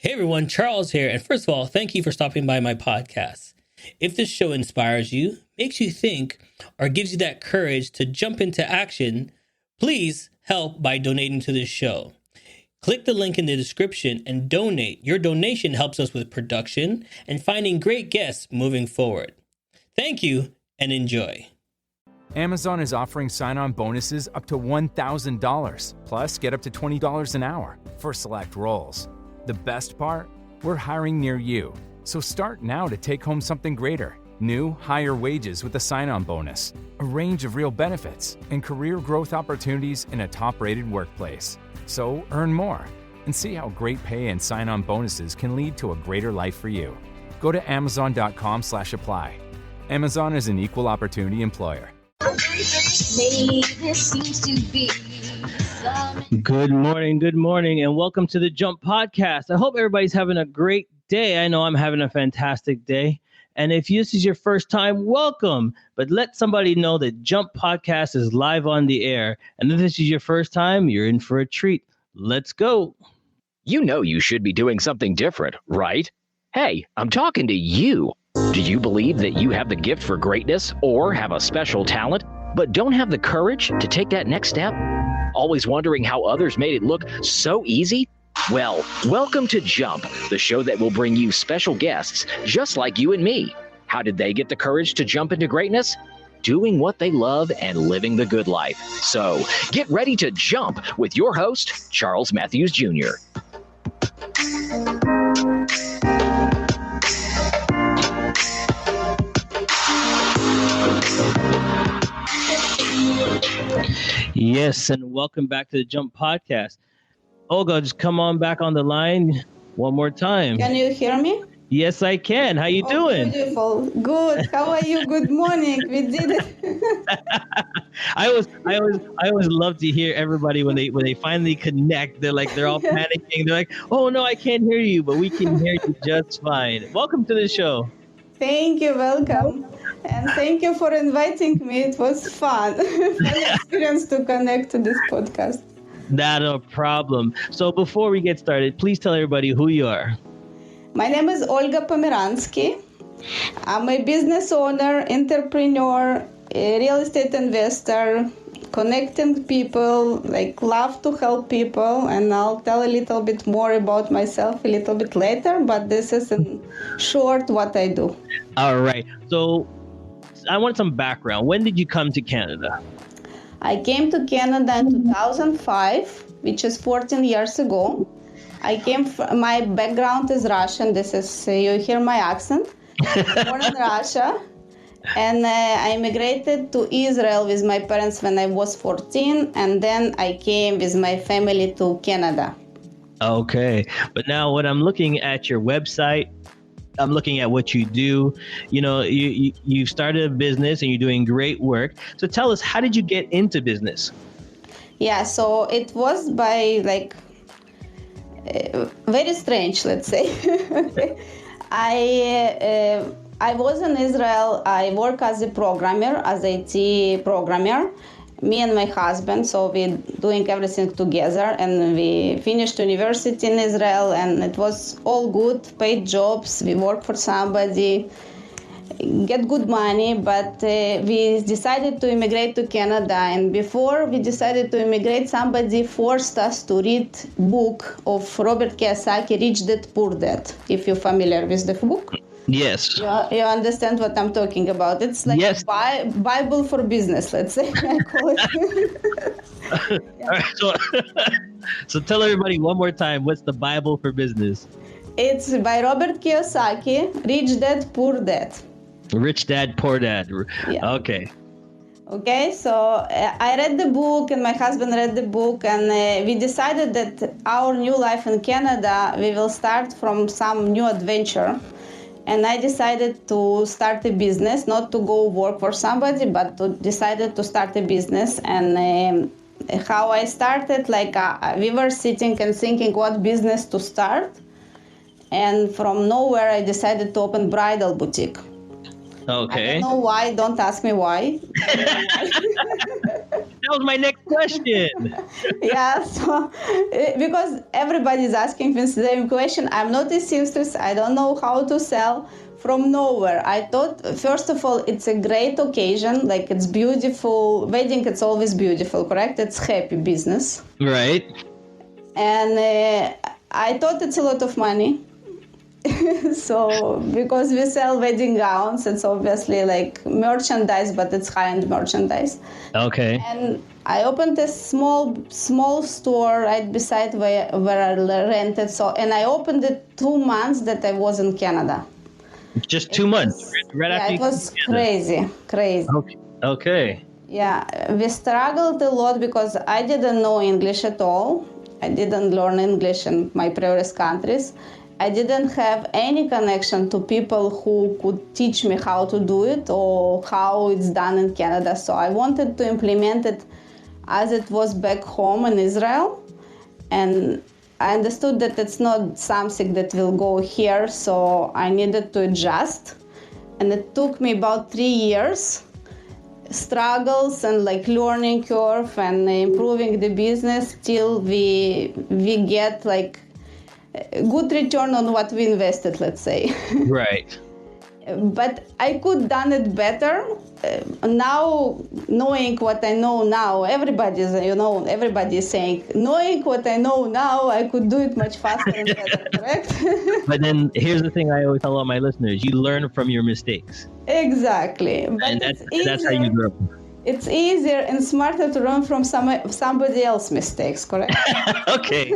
Hey everyone, Charles here. And first of all, thank you for stopping by my podcast. If this show inspires you, makes you think, or gives you that courage to jump into action, please help by donating to this show. Click the link in the description and donate. Your donation helps us with production and finding great guests moving forward. Thank you and enjoy. Amazon is offering sign-on bonuses up to $1,000, plus get up to $20 an hour for select roles. The best part? We're hiring near you. So start now to take home something greater. New, higher wages with a sign-on bonus, a range of real benefits, and career growth opportunities in a top-rated workplace. So earn more and see how great pay and sign-on bonuses can lead to a greater life for you. Go to amazon.com/apply. Amazon is an equal opportunity employer. Good morning, and welcome to the Jump Podcast. I hope everybody's having a great day. I know I'm having a fantastic day. And if this is your first time, welcome. But let somebody know that Jump Podcast is live on the air. And if this is your first time, you're in for a treat. Let's go. You know you should be doing something different, right? Hey, I'm talking to you. Do you believe that you have the gift for greatness or have a special talent, but don't have the courage to take that next step? Always wondering how others made it look so easy? Well, welcome to Jump, the show that will bring you special guests just like you and me. How did they get the courage to jump into greatness? Doing what they love and living the good life. So get ready to jump with your host, Charles Matthews Jr. Yes, and welcome back to the Jump Podcast. Olga, just come on back on the line one more time. Can you hear me? Yes, I can. How you doing? Beautiful. Good. How are you? Good morning. We did it. I always love to hear everybody when they finally connect. They're all panicking. They're like, "Oh no, I can't hear you," but we can hear you just fine. Welcome to the show. Thank you. Welcome. And thank you for inviting me. It was fun. Fun experience to connect to this podcast. Not a problem. So before we get started, please tell everybody who you are. My name is Olga Pomeransky. I'm a business owner, entrepreneur, a real estate investor, connecting people, love to help people. And I'll tell a little bit more about myself a little bit later, but this is in short what I do. All right. So I want some background. When did you come to Canada? I came to Canada in 2005, which is 14 years ago. My background is Russian. This is, you hear my accent. Born in Russia. And I immigrated to Israel with my parents when I was 14. And then I came with my family to Canada. Okay. But now when I'm looking at your website, I'm looking at what you do. You know, you've started a business and you're doing great work. So tell us, how did you get into business? Yeah, so it was by very strange, let's say. I was in Israel. I work as a programmer, as an IT programmer. Me and my husband, so we're doing everything together, and we finished university in Israel, and it was all good, paid jobs, we work for somebody, get good money, but we decided to immigrate to Canada, and before we decided to immigrate, somebody forced us to read book of Robert Kiyosaki, Rich Dad Poor Dad, if you're familiar with the book. Yes. You understand what I'm talking about. It's like yes. Bible for business, let's say. I call it. All right, so tell everybody one more time, what's the Bible for business? It's by Robert Kiyosaki, Rich Dad, Poor Dad. Rich Dad, Poor Dad. Yeah. Okay, so I read the book and my husband read the book, and we decided that our new life in Canada, we will start from some new adventure. And I decided to start a business, not to go work for somebody, but decided to start a business. And how I started, we were sitting and thinking what business to start. And from nowhere, I decided to open bridal boutique. Okay. I don't know why. Don't ask me why. was my next question. Yeah, so because everybody is asking me the same question, I'm not a seamstress, I don't know how to sell. From nowhere, I thought, first of all, it's a great occasion, like it's beautiful. Wedding, it's always beautiful, correct? It's happy business. Right. And I thought it's a lot of money. So, because we sell wedding gowns, it's obviously like merchandise, but it's high-end merchandise. Okay. And I opened a small store right beside where I rented. So, and I opened it 2 months that I was in Canada. Just 2 months. Right Yeah, after it was crazy. Okay. Yeah, we struggled a lot because I didn't know English at all. I didn't learn English in my previous countries. I didn't have any connection to people who could teach me how to do it or how it's done in Canada. So I wanted to implement it as it was back home in Israel. And I understood that it's not something that will go here, so I needed to adjust. And it took me about 3 years, struggles and like learning curve and improving the business till we get like a good return on what we invested, let's say. Right. But I could done it better. Now, knowing what I know now, everybody is saying, knowing what I know now, I could do it much faster and better, correct? But then here's the thing I always tell all my listeners: you learn from your mistakes. Exactly. But And that's how you grow. It's easier and smarter to learn from somebody else's mistakes, correct? Okay.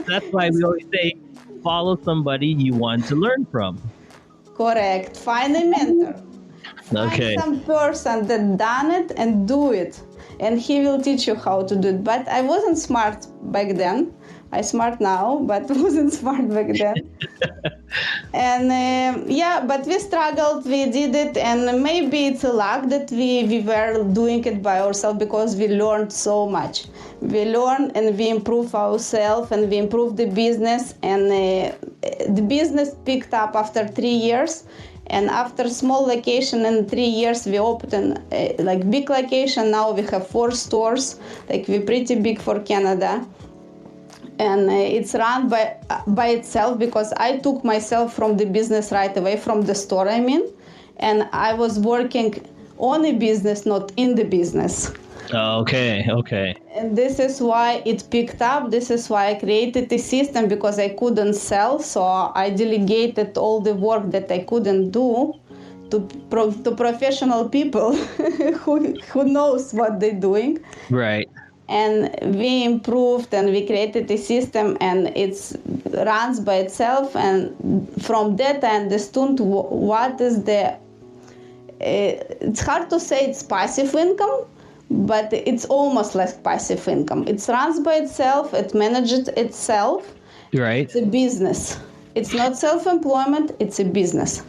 That's why we always say, follow somebody you want to learn from. Correct. Find a mentor. Okay. Find some person that done it and do it, and he will teach you how to do it. But I wasn't smart back then. I'm smart now, but wasn't smart back then. And but we struggled, we did it, and maybe it's a luck that we were doing it by ourselves because we learned so much. We learn and we improve ourselves and we improve the business, and the business picked up after 3 years. And after small location in 3 years, we opened like big location. Now we have 4 stores. Like we're pretty big for Canada. And it's run by itself because I took myself from the business right away, from the store, and I was working on a business, not in the business. Okay. And this is why it picked up. This is why I created a system, because I couldn't sell. So I delegated all the work that I couldn't do to professional people who knows what they're doing. Right. And we improved and we created a system, and it runs by itself. And from that I understood what is it's hard to say it's passive income, but it's almost like passive income. It runs by itself, it manages itself. Right. It's a business. It's not self-employment, it's a business.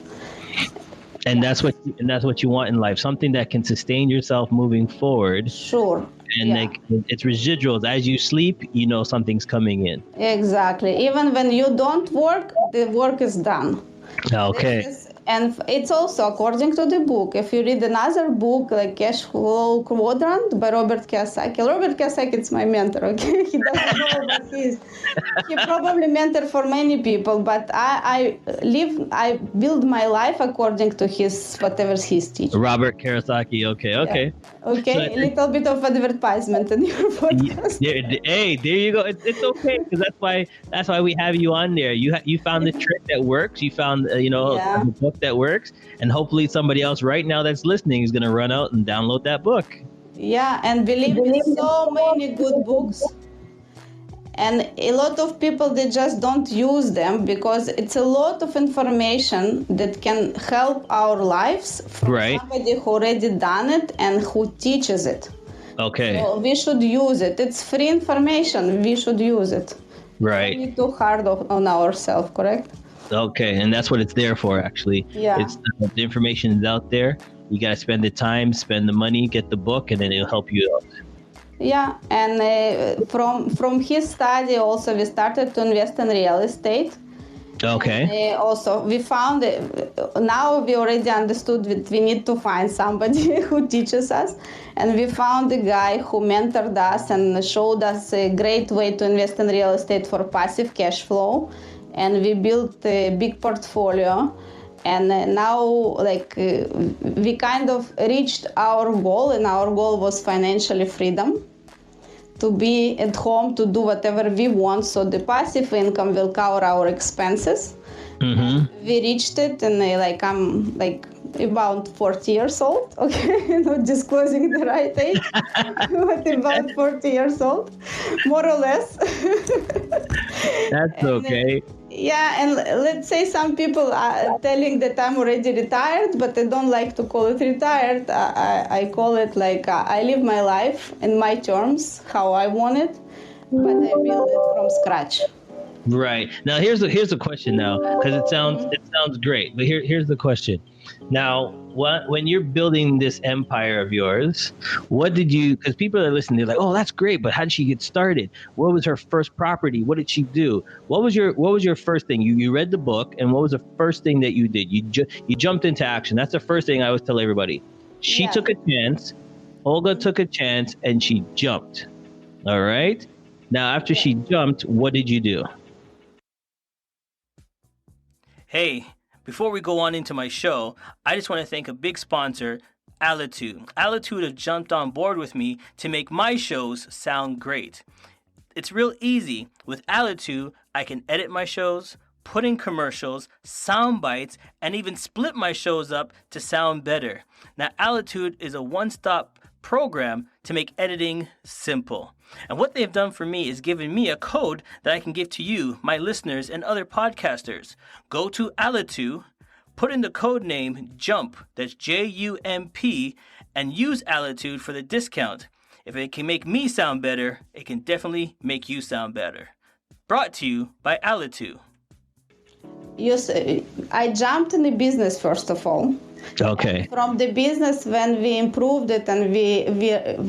And that's what you want in life, something that can sustain yourself moving forward. Sure. And like it's residuals. As you sleep, something's coming in. Exactly. Even when you don't work, the work is done. Okay. And it's also according to the book. If you read another book like Cash Flow Quadrant by Robert Kiyosaki. Robert Kiyosaki is my mentor, okay? He doesn't know, but he probably mentor for many people. But I build my life according to whatever he's teaching. Robert Kiyosaki, okay. Okay, so, a little bit of advertisement in your podcast. Hey, there you go. It's okay, because that's why we have you on there. You found the trick that works. You found the book that works, and hopefully somebody else right now that's listening is going to run out and download that book. Yeah, and believe me, so many good books, and a lot of people, they just don't use them because it's a lot of information that can help our lives from somebody who already done it and who teaches it. Okay. So we should use it. It's free information. We should use it. Right. Don't be too hard on ourselves, correct? Okay, and that's what it's there for, actually. Yeah. It's the information is out there. You got to spend the time, spend the money, get the book, and then it'll help you out. Yeah, and from his study also we started to invest in real estate. Okay. Also, we found now we already understood that we need to find somebody who teaches us, and we found a guy who mentored us and showed us a great way to invest in real estate for passive cash flow, and we built a big portfolio. And now, we kind of reached our goal, and our goal was financially freedom. To be at home to do whatever we want, so the passive income will cover our expenses. Mm-hmm. We reached it, and I'm about 40 years old. Okay, not disclosing the right age, but about 40 years old, more or less. That's okay. Yeah, and let's say some people are telling that I'm already retired, but I don't like to call it retired. I call it I live my life in my terms, how I want it, but I build it from scratch. Right. Now here's the question now, because it sounds great, but here's the question. Now, when you're building this empire of yours, what did you? Because people are listening, they're like, "Oh, that's great," but how did she get started? What was her first property? What did she do? What was your first thing? You read the book, and what was the first thing that you did? You jumped into action. That's the first thing I always tell everybody. She took a chance. Olga took a chance, and she jumped. All right. Now, after she jumped, what did you do? Hey, before we go on into my show, I just want to thank a big sponsor, Alitude. Alitude have jumped on board with me to make my shows sound great. It's real easy. With Alitude, I can edit my shows, put in commercials, sound bites, and even split my shows up to sound better. Now, Alitude is a one-stop program to make editing simple. And what they've done for me is given me a code that I can give to you, my listeners, and other podcasters. Go to Alitude, put in the code name JUMP, that's JUMP, and use Alitude for the discount. If it can make me sound better, it can definitely make you sound better. Brought to you by Alitude. Yes, I jumped in the business first of all. Okay. And from the business, when we improved it and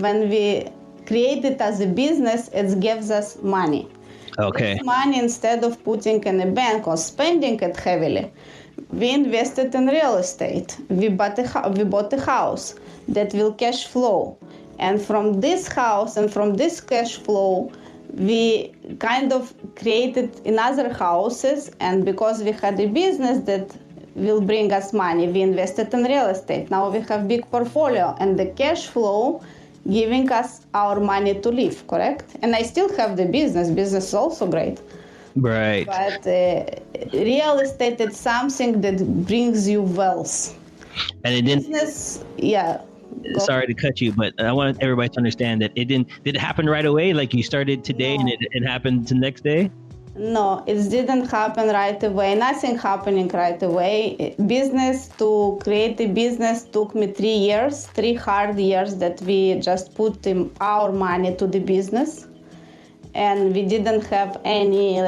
when we created as a business, it gives us money. Okay. This money, instead of putting in a bank or spending it heavily, we invested in real estate. We bought a house that will cash flow. And from this house and from this cash flow, we kind of created another houses. And because we had a business that will bring us money, we invested in real estate. Now we have big portfolio, and the cash flow giving us our money to live, correct? And I still have the business. Business is also great. Right. But real estate is something that brings you wealth. And it didn't. Business, yeah. Sorry to cut you, but I want everybody to understand that it didn't. Did it happen right away? Like you started today, and it happened the next day? No, it didn't happen right away. Nothing happening right away. To create a business took me 3 years, 3 hard years that we just put our money to the business. And we didn't have any,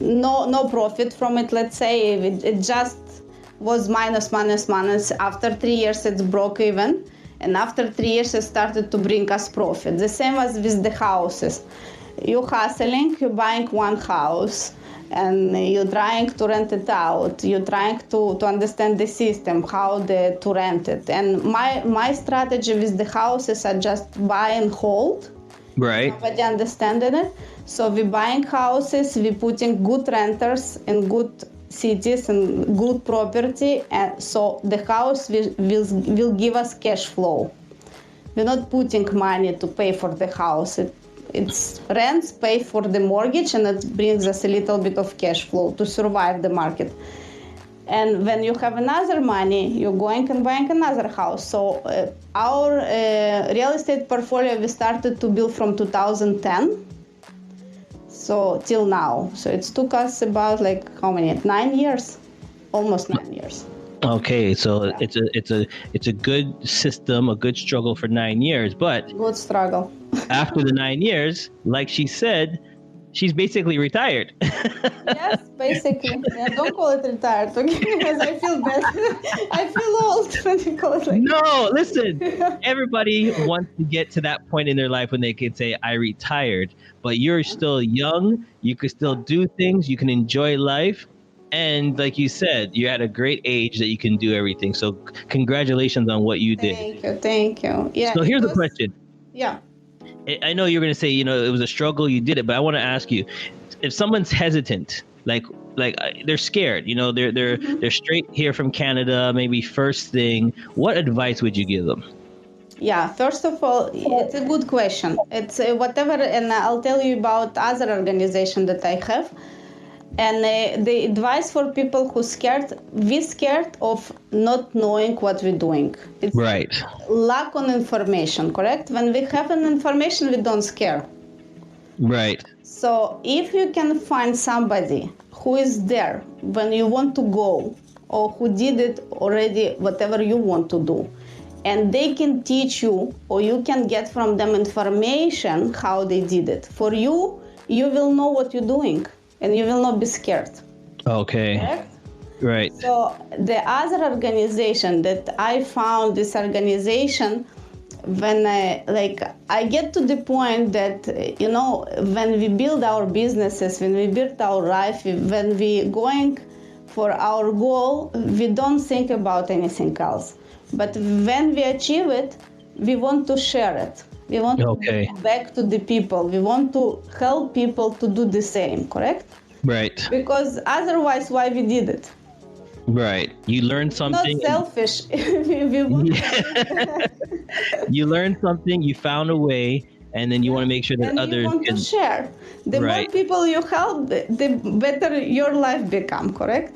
no profit from it, let's say. It just was minus. After 3 years, it's broke even. And after 3 years, it started to bring us profit. The same as with the houses. You're hustling, you're buying one house, and you're trying to rent it out. You're trying to understand the system, how to rent it. And my strategy with the houses are just buy and hold. Right. Nobody understanding it. So we're buying houses, we're putting good renters in good cities and good property. And so the house will give us cash flow. We're not putting money to pay for the house. It's rents, pay for the mortgage, and it brings us a little bit of cash flow to survive the market. And when you have another money, you're going and buying another house. So our real estate portfolio, we started to build from 2010. So till now. So it took us about 9 years? Almost 9 years. Okay, so it's a good system, a good struggle for 9 years, but good struggle. After the 9 years, like she said, she's basically retired. Yes, basically. Yeah, don't call it retired, okay? Because I feel bad. I feel old when you call it like No, listen. Everybody wants to get to that point in their life when they can say, I retired, but you're still young. You can still do things. You can enjoy life. And like you said, you're at a great age that you can do everything. So congratulations on what you did. Thank you. Yeah. So here's the question. Yeah. I know you're going to say, it was a struggle, you did it, but I want to ask you, if someone's hesitant, like they're scared, they're straight here from Canada, maybe first thing, what advice would you give them? Yeah, first of all, it's a good question. It's whatever, and I'll tell you about other organization that I have. And the advice for people who we're scared of not knowing what we're doing. It's right. Lack on information, correct? When we have an information, we don't scare. Right. So if you can find somebody who is there when you want to go, or who did it already, whatever you want to do, and they can teach you, or you can get from them information how they did it. For you, you will know what you're doing. And you will not be scared. Okay. Correct? Right. So the other organization that I found, this organization, when I get to the point that, when we build our businesses, when we build our life, when we going for our goal, we don't think about anything else. But when we achieve it, we want to share it. We want to give back to the people. We want to help people to do the same, correct? Right. Because otherwise, why we did it? Right. You learned something. Not selfish. we want You learned something, you found a way, and then you want to make sure that and others you want to share. The more people you help, the better your life become, correct?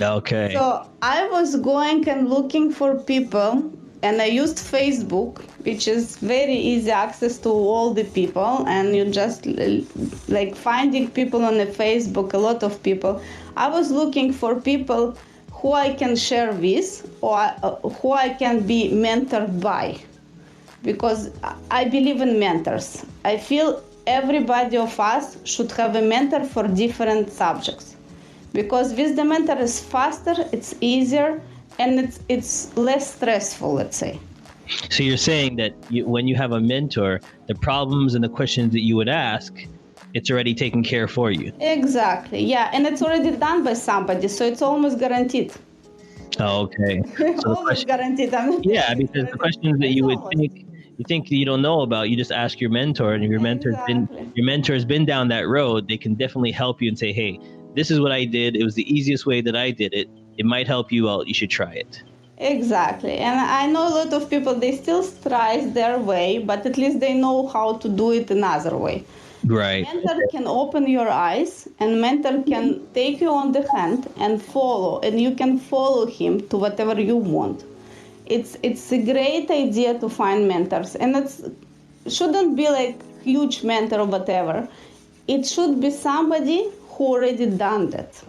Okay. So I was going and looking for people, and I used Facebook, which is very easy access to all the people, and you just like finding people on the Facebook, a lot of people. I was looking for people who I can share with, or who I can be mentored by, because I believe in mentors. I feel everybody of us should have a mentor for different subjects, because with the mentor is faster, it's easier, and it's less stressful, let's say. So you're saying that when you have a mentor, the problems and the questions that you would ask, it's already taken care for you. Exactly, yeah, and it's already done by somebody, so it's almost guaranteed. Oh, okay. So almost guaranteed. Yeah, because the questions that you would think you don't know about, you just ask your mentor, and if your mentor's been down that road, they can definitely help you and say, hey, this is what I did. It was the easiest way that I did it. It might help you out. You should try it. Exactly. And I know a lot of people, they still try their way, but at least they know how to do it another way. Right. Mentor can open your eyes, and mentor can take you on the hand and follow, and you can follow him to whatever you want. It's a great idea to find mentors, and it shouldn't be like huge mentor or whatever. It should be somebody who already done that.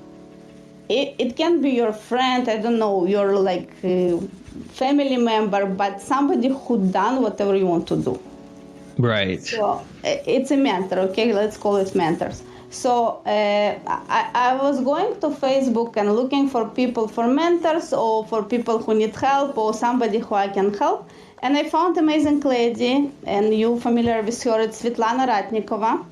It can be your friend, I don't know, your family member, but somebody who done whatever you want to do. Right. So it's a mentor, okay? Let's call it mentors. So I was going to Facebook and looking for people, for mentors, or for people who need help, or somebody who I can help. And I found an amazing lady, and you familiar with her, it's Svetlana Ratnikova.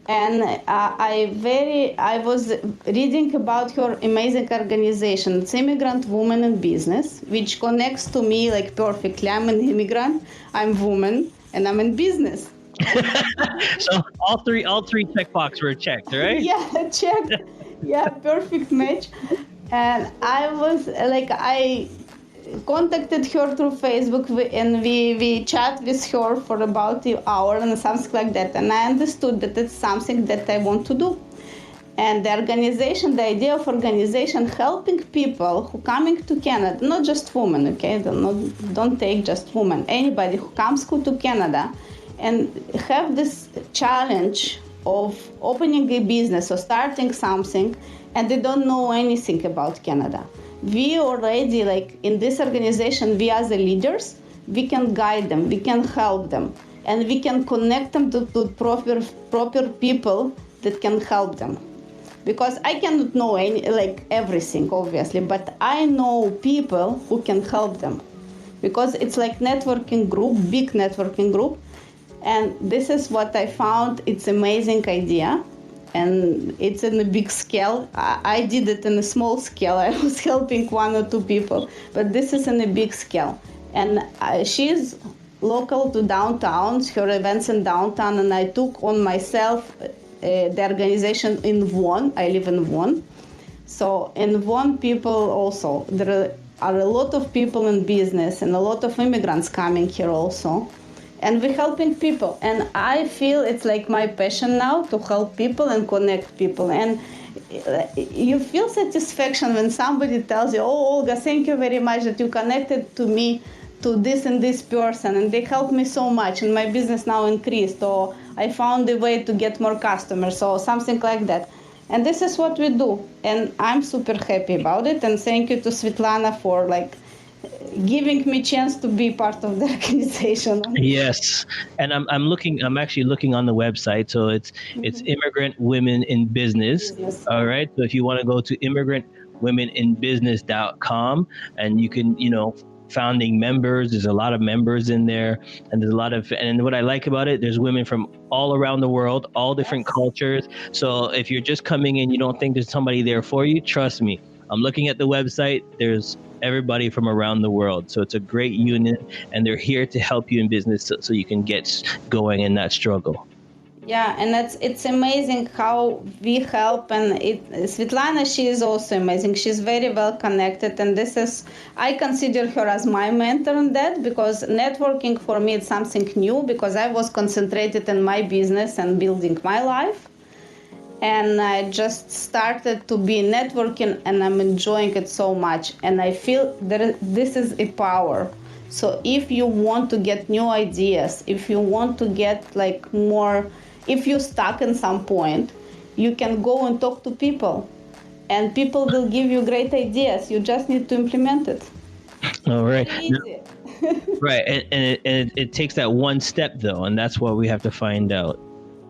And I was reading about her amazing organization. It's Immigrant Women in Business, which connects to me like perfectly. I'm an immigrant, I'm woman, and I'm in business. So all three checkboxes were checked, right? Yeah, checked. Yeah, perfect match. And I was I contacted her through Facebook, and we chat with her for about an hour and something like that. And I understood that it's something that I want to do. And the organization, the idea of organization, helping people who coming to Canada, not just women, okay? Don't take just women. Anybody who comes to Canada and have this challenge of opening a business or starting something, and they don't know anything about Canada. We already, in this organization, we as the leaders, we can guide them, we can help them, and we can connect them to proper people that can help them. Because I cannot know everything, obviously, but I know people who can help them. Because it's like networking group, big networking group. And this is what I found. It's amazing idea. And it's in a big scale. I did it in a small scale. I was helping 1 or 2 people. But this is in a big scale. And she's local to downtown, her events in downtown. And I took on myself the organization in Vaughan. I live in Vaughan. So in Vaughan, people also, there are a lot of people in business and a lot of immigrants coming here also. And we're helping people. And I feel it's like my passion now to help people and connect people. And you feel satisfaction when somebody tells you, oh, Olga, thank you very much that you connected to me to this and this person, and they helped me so much, and my business now increased, or I found a way to get more customers, or something like that. And this is what we do, and I'm super happy about it. And thank you to Svetlana for giving me chance to be part of the organization. Yes, and I'm actually looking on the website. So it's Immigrant Women in Business. All right. So if you want to go to immigrantwomeninbusiness.com, and you can founding members. There's a lot of members in there, and and what I like about it, there's women from all around the world, all different cultures. So if you're just coming in, you don't think there's somebody there for you, trust me. I'm looking at the website. There's everybody from around the world. So it's a great union, and they're here to help you in business so you can get going in that struggle. Yeah, and it's amazing how we help. And Svetlana, she is also amazing. She's very well connected, and I consider her as my mentor in that, because networking for me is something new, because I was concentrated in my business and building my life. And I just started to be networking, and I'm enjoying it so much. And I feel that this is a power. So if you want to get new ideas, if you want to get more, if you're stuck in some point, you can go and talk to people, and people will give you great ideas. You just need to implement it. All right. Very easy. Right. And it takes that one step, though, and that's what we have to find out.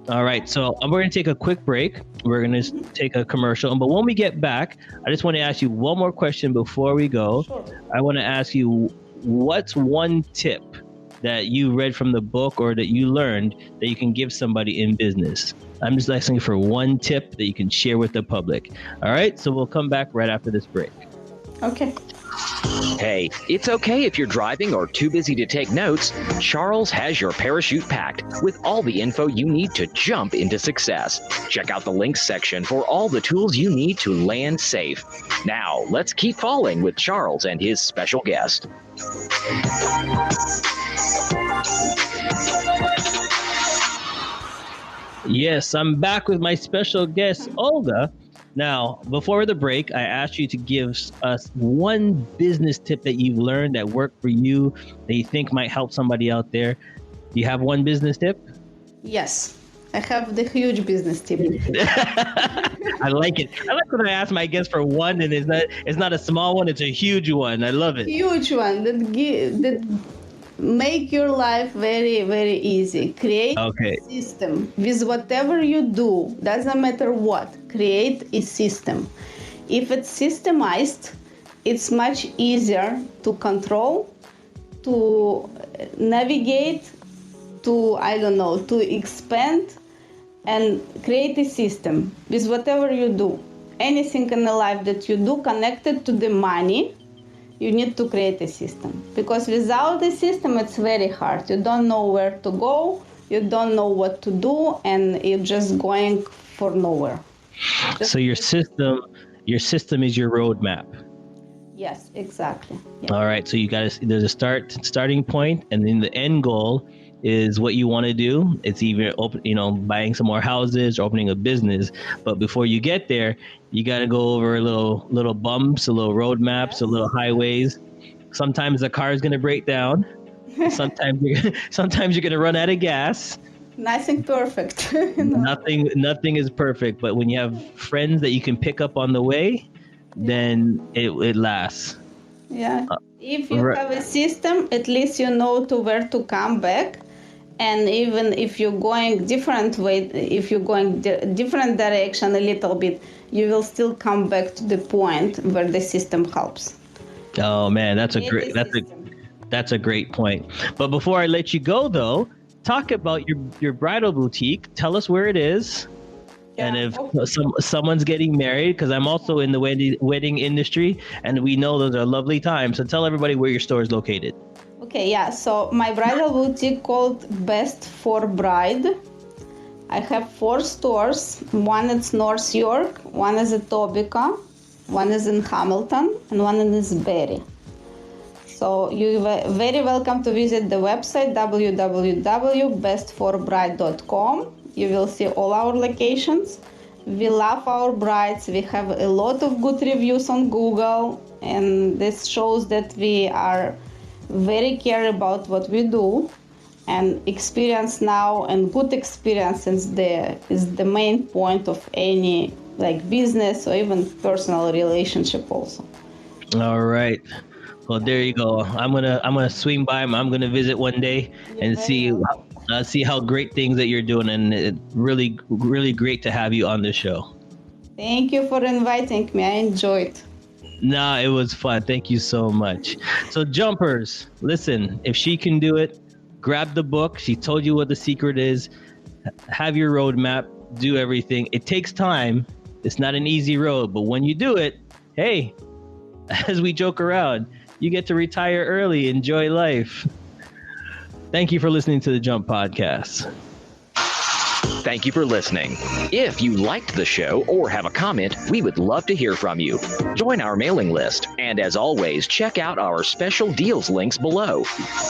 All right. So we're going to take a quick break. We're going to take a commercial. But when we get back, I just want to ask you one more question before we go. Sure. I want to ask you, what's one tip that you read from the book or that you learned that you can give somebody in business? I'm just asking for one tip that you can share with the public. All right. So we'll come back right after this break. Okay. Hey, it's okay if you're driving or too busy to take notes. Charles has your parachute packed with all the info you need to jump into success. Check out the links section for all the tools you need to land safe. Now, let's keep falling with Charles and his special guest. Yes, I'm back with my special guest, Olga. Now, before the break, I asked you to give us one business tip that you've learned that worked for you, that you think might help somebody out there. Do you have one business tip? Yes, I have the huge business tip. I like it. I like when I ask my guests for one, and it's not a small one, it's a huge one. I love it. Huge one that make your life very, very easy. Create a system with whatever you do. Doesn't matter what. Create a system. If it's systemized, it's much easier to control, to navigate, to expand, and create a system with whatever you do. Anything in the life that you do connected to the money, you need to create a system, because without a system, it's very hard. You don't know where to go, you don't know what to do, and you're just going for nowhere. So your system is your roadmap. Yes, exactly. Yeah. All right. So there's a starting point, and then the end goal is what you want to do. It's either buying some more houses or opening a business. But before you get there, you got to go over little bumps, a little roadmaps, a little highways. Sometimes the car is going to break down. Sometimes you're going to run out of gas. Nothing perfect. Nothing is perfect. But when you have friends that you can pick up on the way, then it lasts. Yeah. If you have a system, at least you know to where to come back. And even if you're going different way, if you're going different direction a little bit, you will still come back to the point where the system helps. Oh man, that's a great point. But before I let you go though, talk about your bridal boutique. Tell us where it is. Yeah. And if someone's getting married, because I'm also in the wedding industry, and we know those are lovely times. So tell everybody where your store is located. Okay, yeah. So my bridal boutique called Best for Bride. I have 4 stores. One is North York, one is in Etobicoke, one is in Hamilton, and one is Barrie. So you're very welcome to visit the website www.bestforbride.com. You will see all our locations. We love our brides. We have a lot of good reviews on Google, and this shows that we are very care about what we do, and experience now and good experience is the main point of any like business or even personal relationship also. All right. Well, there you go. I'm gonna swing by. I'm gonna visit one day and see how great things that you're doing, and it's really great to have you on the show. Thank you for inviting me. I enjoyed. Nah, it was fun. Thank you so much. So jumpers, listen, if she can do it, grab the book. She told you what the secret is. Have your roadmap, do everything. It takes time. It's not an easy road, but when you do it, hey, as we joke around, you get to retire early, enjoy life. Thank you for listening to the Jump Podcast. Thank you for listening. If you liked the show or have a comment, we would love to hear from you. Join our mailing list. And as always, check out our special deals links below.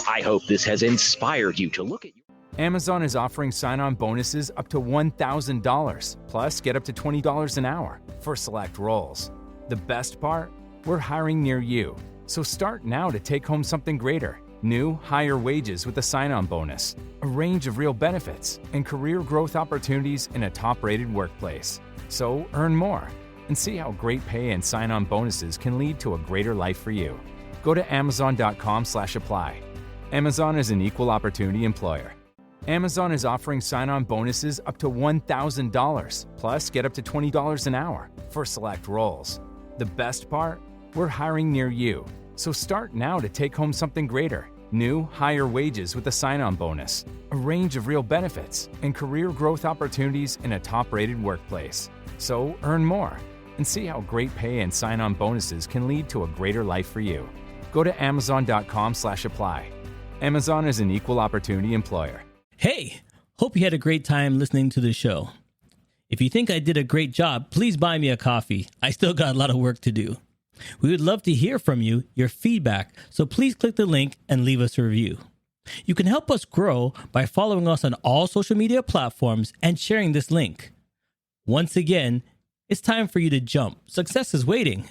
I hope this has inspired you to look at Amazon is offering sign-on bonuses up to $1,000, plus get up to $20 an hour for select roles. The best part? We're hiring near you. So start now to take home something greater. New, higher wages with a sign-on bonus, a range of real benefits, and career growth opportunities in a top-rated workplace. So earn more and see how great pay and sign-on bonuses can lead to a greater life for you. Go to amazon.com/apply. Amazon is an equal opportunity employer. Amazon is offering sign-on bonuses up to $1,000, plus get up to $20 an hour for select roles. The best part? We're hiring near you. So start now to take home something greater. New, higher wages with a sign-on bonus, a range of real benefits, and career growth opportunities in a top-rated workplace. So earn more and see how great pay and sign-on bonuses can lead to a greater life for you. Go to amazon.com/apply. Amazon is an equal opportunity employer. Hey, hope you had a great time listening to the show. If you think I did a great job, please buy me a coffee. I still got a lot of work to do. We would love to hear from you, your feedback, so please click the link and leave us a review. You can help us grow by following us on all social media platforms and sharing this link. Once again, it's time for you to jump. Success is waiting.